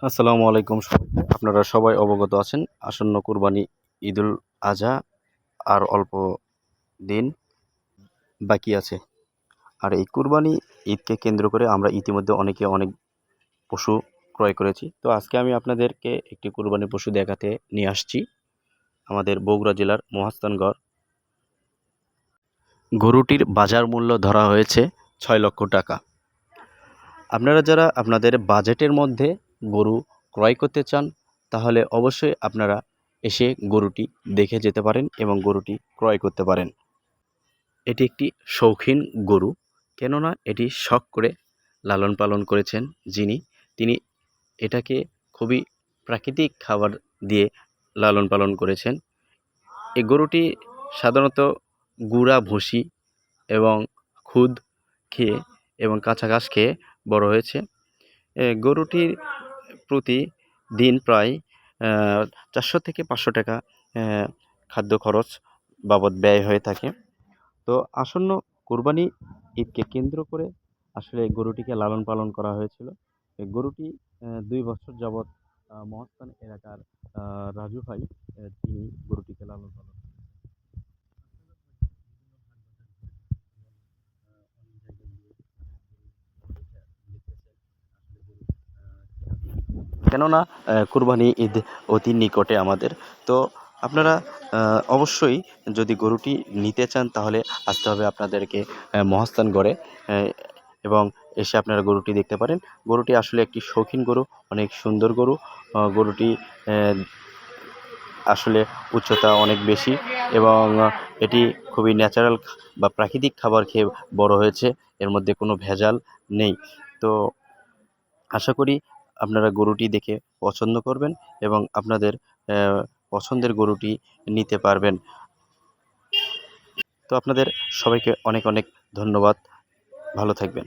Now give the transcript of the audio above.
আসসালামু আলাইকুম সবাইকে। আপনারা সবাই অবগত আছেন আসন্ন কুরবানি ঈদুল আজহা আর অল্প দিন বাকি আছে। আর এই কুরবানি ঈদকে কেন্দ্র করে আমরা ইতিমধ্যে অনেকে অনেক পশু ক্রয় করেছি। তো আজকে আমি আপনাদেরকে একটি কুরবানি পশু দেখাতে নিয়ে আসছি আমাদের বগুড়া জেলার মহাস্থানগড়। গরুটির বাজার মূল্য ধরা হয়েছে 6 লক্ষ টাকা। আপনারা যারা আপনাদের বাজেটের মধ্যে গরু ক্রয় করতে চান তাহলে অবশ্যই আপনারা এসে গরুটি দেখে যেতে পারেন এবং গরুটি ক্রয় করতে পারেন। এটি একটি শৌখিন গরু, কেননা এটি শখ করে লালন পালন করেছেন তিনি এটাকে খুবই প্রাকৃতিক খাবার দিয়ে লালন পালন করেছেন। এই গরুটি সাধারণত গুঁড়া ভুসি এবং খুদ খেয়ে এবং কাঁচা ঘাস খেয়ে বড় হয়েছে। গরুটির প্রতিদিন প্রায় 400 থেকে 500 টাকা খাদ্য খরচ বাবদ ব্যয় হয়ে থাকে। তো আসন্ন কোরবানি ঈদকে কেন্দ্র করে আসলে গরুটিকে লালন পালন করা হয়েছিল। এই গরুটি 2 বছর যাবৎ মহাস্থান এলাকার রাজু ভাই তিনি গরুটিকে লালন পালন কেননা কুরবানি ঈদ অতি নিকটে আমাদের। তো আপনারা অবশ্যই যদি গরুটি নিতে চান তাহলে আসতে হবে আপনাদেরকে মহাস্থানগড়ে, এবং এসে আপনারা গরুটি দেখতে পারেন। গরুটি আসলে একটি শৌখিন গরু, অনেক সুন্দর গরু। গরুটি আসলে উচ্চতা অনেক বেশি এবং এটি খুবই ন্যাচারাল বা প্রাকৃতিক খাবার খেয়ে বড় হয়েছে। এর মধ্যে কোনো ভেজাল নেই। তো আশা করি আপনারা গরুটি দেখে পছন্দ করবেন এবং আপনাদের পছন্দের গরুটি নিতে পারবেন। তো আপনাদের সবাইকে অনেক অনেক ধন্যবাদ। ভালো থাকবেন।